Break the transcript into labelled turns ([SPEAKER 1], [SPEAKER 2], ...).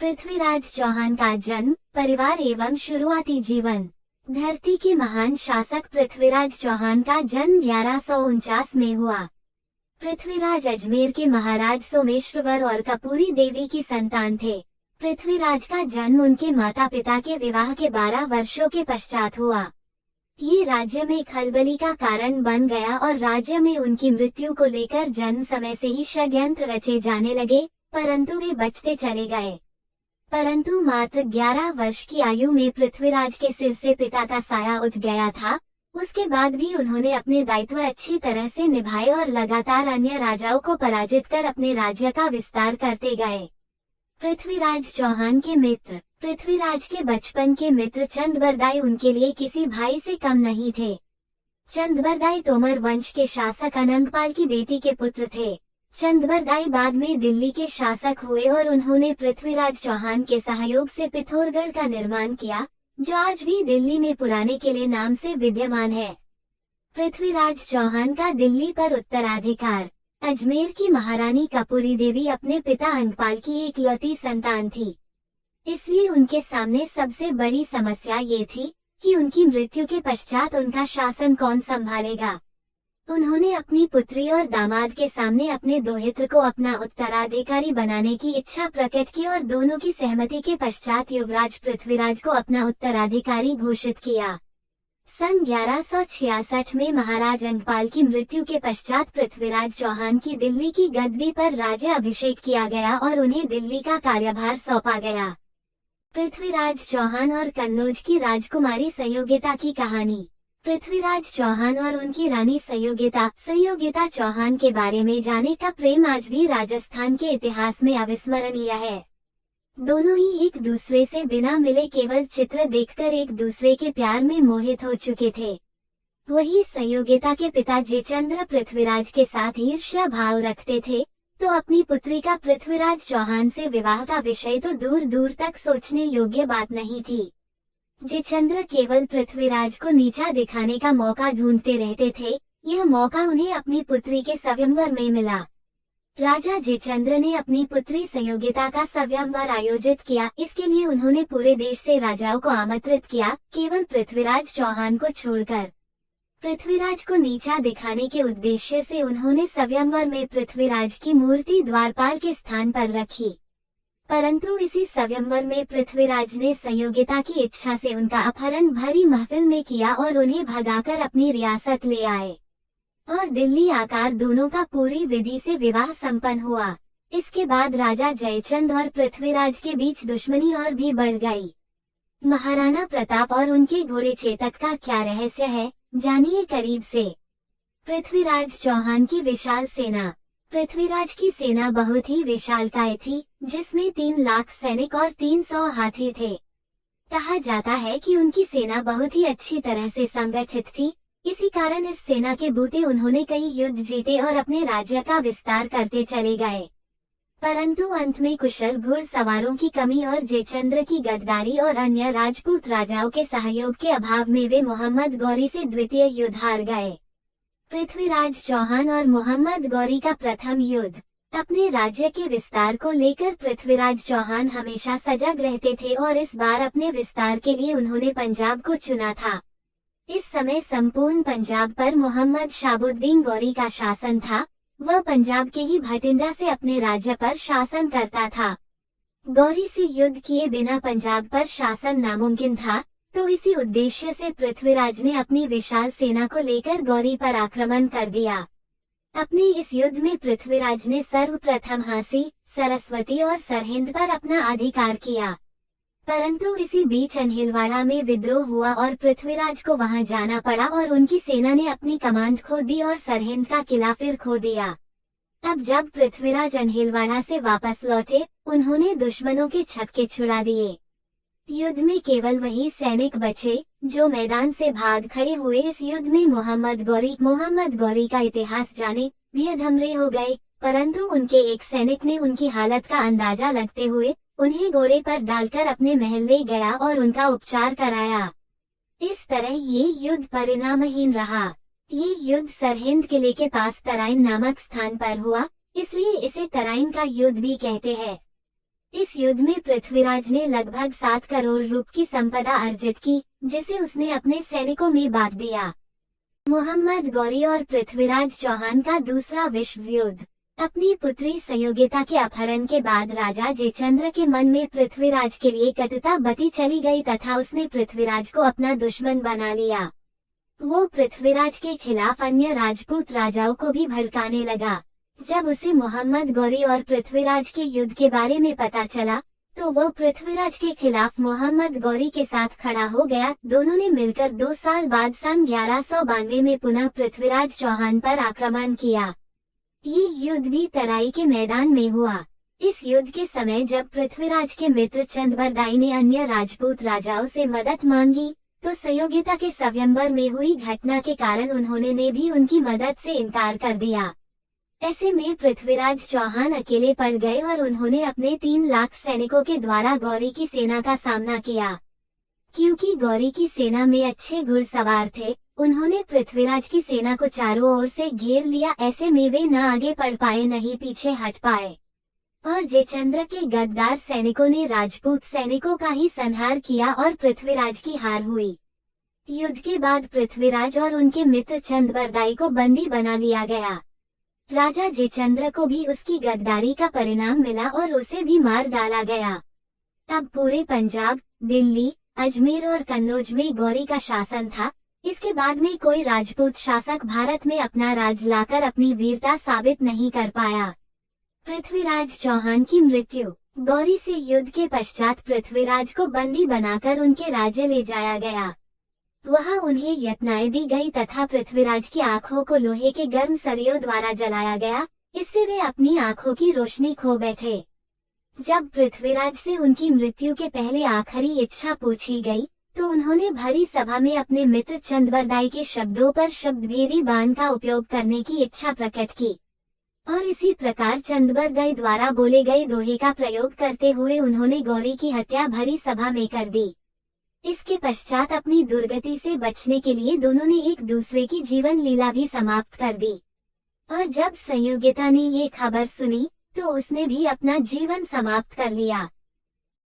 [SPEAKER 1] पृथ्वीराज चौहान का जन्म, परिवार एवं शुरुआती जीवन। धरती के महान शासक पृथ्वीराज चौहान का जन्म 1149 में हुआ। पृथ्वीराज अजमेर के महाराज सोमेश्वर और कपूरी देवी की संतान थे। पृथ्वीराज का जन्म उनके माता पिता के विवाह के 12 वर्षों के पश्चात हुआ। ये राज्य में खलबली का कारण बन गया और राज्य में उनकी मृत्यु को लेकर जन्म समय से ही षड्यंत्र रचे जाने लगे, परंतु वे बचते चले गए। परंतु मात्र 11 वर्ष की आयु में पृथ्वीराज के सिर से पिता का साया उठ गया था। उसके बाद भी उन्होंने अपने दायित्व अच्छी तरह से निभाए और लगातार अन्य राजाओं को पराजित कर अपने राज्य का विस्तार करते गए। पृथ्वीराज चौहान के मित्र। पृथ्वीराज के बचपन के मित्र चंदबरदाई उनके लिए किसी भाई से कम नहीं थे। चंदबरदाई तोमर वंश के शासक अनंगपाल की बेटी के पुत्र थे। चंदबरदाई बाद में दिल्ली के शासक हुए और उन्होंने पृथ्वीराज चौहान के सहयोग से पिथौरागढ़ का निर्माण किया, जो आज भी दिल्ली में पुराने किले नाम से विद्यमान है। पृथ्वीराज चौहान का दिल्ली पर उत्तराधिकार। अजमेर की महारानी कपूरी देवी अपने पिता अंगपाल की एकलौती संतान थी, इसलिए उनके सामने सबसे बड़ी समस्या ये थी कि उनकी मृत्यु के पश्चात उनका शासन कौन संभालेगा। उन्होंने अपनी पुत्री और दामाद के सामने अपने दोहित्र को अपना उत्तराधिकारी बनाने की इच्छा प्रकट की और दोनों की सहमति के पश्चात युवराज पृथ्वीराज को अपना उत्तराधिकारी घोषित किया। सन 1166 में महाराज अंगपाल की मृत्यु के पश्चात पृथ्वीराज चौहान की दिल्ली की गद्दी पर राज्य अभिषेक किया गया और उन्हें दिल्ली का कार्यभार सौंपा गया। पृथ्वीराज चौहान और कन्नौज की राजकुमारी संयोगिता की कहानी। पृथ्वीराज चौहान और उनकी रानी संयोगिता चौहान के बारे में जाने का प्रेम आज भी राजस्थान के इतिहास में अविस्मरणीय है। दोनों ही एक दूसरे से बिना मिले केवल चित्र देखकर एक दूसरे के प्यार में मोहित हो चुके थे। वही संयोगिता के पिता जयचंद्र पृथ्वीराज के साथ ईर्ष्या भाव रखते थे, तो अपनी पुत्री का पृथ्वीराज चौहान से विवाह का विषय तो दूर दूर तक सोचने योग्य बात नहीं थी। जयचंद्र केवल पृथ्वीराज को नीचा दिखाने का मौका ढूंढते रहते थे। यह मौका उन्हें अपनी पुत्री के स्वयंवर में मिला। राजा जयचंद्र ने अपनी पुत्री संयोगिता का स्वयंवर आयोजित किया। इसके लिए उन्होंने पूरे देश से राजाओं को आमंत्रित किया, केवल पृथ्वीराज चौहान को छोड़कर। पृथ्वीराज को नीचा दिखाने के उद्देश्य से उन्होंने स्वयंवर में पृथ्वीराज की मूर्ति द्वारपाल के स्थान पर रखी, परंतु इसी स्वयंवर में पृथ्वीराज ने संयोगिता की इच्छा से उनका अपहरण भरी महफिल में किया और उन्हें भगाकर अपनी रियासत ले आए और दिल्ली आकर दोनों का पूरी विधि से विवाह संपन्न हुआ। इसके बाद राजा जयचंद और पृथ्वीराज के बीच दुश्मनी और भी बढ़ गई। महाराणा प्रताप और उनके घोड़े चेतक का क्या रहस्य है, जानिए करीब से। पृथ्वीराज चौहान की विशाल सेना। पृथ्वीराज की सेना बहुत ही विशालकाय थी, जिसमें 3 लाख सैनिक और 300 हाथी थे। कहा जाता है कि उनकी सेना बहुत ही अच्छी तरह से संगठित थी। इसी कारण इस सेना के बूते उन्होंने कई युद्ध जीते और अपने राज्य का विस्तार करते चले गए। परंतु अंत में कुशल घुड़सवारों की कमी और जयचंद्र की गद्दारी और अन्य राजपूत राजाओं के सहयोग के अभाव में वे मोहम्मद गौरी से द्वितीय युद्ध हार गए। पृथ्वीराज चौहान और मोहम्मद गौरी का प्रथम युद्ध। अपने राज्य के विस्तार को लेकर पृथ्वीराज चौहान हमेशा सजग रहते थे और इस बार अपने विस्तार के लिए उन्होंने पंजाब को चुना था। इस समय संपूर्ण पंजाब पर मोहम्मद शाहबुद्दीन गौरी का शासन था। वह पंजाब के ही भटिंडा से अपने राज्य पर शासन करता था। गौरी से युद्ध किए बिना पंजाब पर शासन नामुमकिन था, तो इसी उद्देश्य से पृथ्वीराज ने अपनी विशाल सेना को लेकर गौरी पर आक्रमण कर दिया। अपने इस युद्ध में पृथ्वीराज ने सर्वप्रथम हांसी, सरस्वती और सरहिंद पर अपना अधिकार किया, परंतु इसी बीच अनहिलवाड़ा में विद्रोह हुआ और पृथ्वीराज को वहां जाना पड़ा और उनकी सेना ने अपनी कमांड खो दी और सरहिंद का किला फिर खो दिया। अब जब पृथ्वीराज अनहिलवाड़ा से वापस लौटे, उन्होंने दुश्मनों के छक्के छुड़ा दिए। युद्ध में केवल वही सैनिक बचे जो मैदान से भाग खड़े हुए। इस युद्ध में मोहम्मद गौरी का इतिहास जाने बेधमरे हो गए, परंतु उनके एक सैनिक ने उनकी हालत का अंदाजा लगते हुए उन्हें घोड़े पर डालकर अपने महल ले गया और उनका उपचार कराया। इस तरह ये युद्ध परिणामहीन रहा। ये युद्ध सरहिंद किले के पास तराइन नामक स्थान पर हुआ, इसलिए इसे तराइन का युद्ध भी कहते हैं। इस युद्ध में पृथ्वीराज ने लगभग 7 करोड़ रुपए की संपदा अर्जित की, जिसे उसने अपने सैनिकों में बांट दिया। मोहम्मद गौरी और पृथ्वीराज चौहान का दूसरा विश्व युद्ध। अपनी पुत्री संयोगिता के अपहरण के बाद राजा जयचंद्र के मन में पृथ्वीराज के लिए कटुता बती चली गई तथा उसने पृथ्वीराज को अपना दुश्मन बना लिया। वो पृथ्वीराज के खिलाफ अन्य राजपूत राजाओं को भी भड़काने लगा। जब उसे मोहम्मद गौरी और पृथ्वीराज के युद्ध के बारे में पता चला, तो वो पृथ्वीराज के खिलाफ मोहम्मद गौरी के साथ खड़ा हो गया। दोनों ने मिलकर 2 साल बाद सन 1192 में पुनः पृथ्वीराज चौहान पर आक्रमण किया। ये युद्ध भी तराई के मैदान में हुआ। इस युद्ध के समय जब पृथ्वीराज के मित्र चंद्रबरदाई ने अन्य राजपूत राजाओं से मदद मांगी, तो संयोगिता के स्वयंवर में हुई घटना के कारण उन्होंने ने भी उनकी मदद से इनकार कर दिया। ऐसे में पृथ्वीराज चौहान अकेले पड़ गए और उन्होंने अपने 3 लाख सैनिकों के द्वारा गौरी की सेना का सामना किया। क्योंकि गौरी की सेना में अच्छे घुड़सवार थे, उन्होंने पृथ्वीराज की सेना को चारों ओर से घेर लिया। ऐसे में वे न आगे बढ़ पाए न ही पीछे हट पाए और जयचंद्र के गद्दार सैनिकों ने राजपूत सैनिकों का ही संहार किया और पृथ्वीराज की हार हुई। युद्ध के बाद पृथ्वीराज और उनके मित्र चंद्रबरदाई को बंदी बना लिया गया। राजा जयचंद्र को भी उसकी गद्दारी का परिणाम मिला और उसे भी मार डाला गया। अब पूरे पंजाब, दिल्ली, अजमेर और कन्नौज में गौरी का शासन था। इसके बाद में कोई राजपूत शासक भारत में अपना राज लाकर अपनी वीरता साबित नहीं कर पाया। पृथ्वीराज चौहान की मृत्यु। गौरी से युद्ध के पश्चात पृथ्वीराज को बंदी बनाकर उनके राज्य ले जाया गया। वहां उन्हें यत्नाएं दी गई तथा पृथ्वीराज की आंखों को लोहे के गर्म सरियों द्वारा जलाया गया। इससे वे अपनी आंखों की रोशनी खो बैठे। जब पृथ्वीराज से उनकी मृत्यु के पहले आखिरी इच्छा पूछी गई, तो उन्होंने भरी सभा में अपने मित्र चंद्रबरदाई के शब्दों पर शब्दभेदी बाण का उपयोग करने की इच्छा प्रकट की और इसी प्रकार चंद्रबरदाई द्वारा बोले गए दोहे का प्रयोग करते हुए उन्होंने गौरी की हत्या भरी सभा में कर दी। इसके पश्चात अपनी दुर्गति से बचने के लिए दोनों ने एक दूसरे की जीवन लीला भी समाप्त कर दी और जब संयोगिता ने ये खबर सुनी, तो उसने भी अपना जीवन समाप्त कर लिया।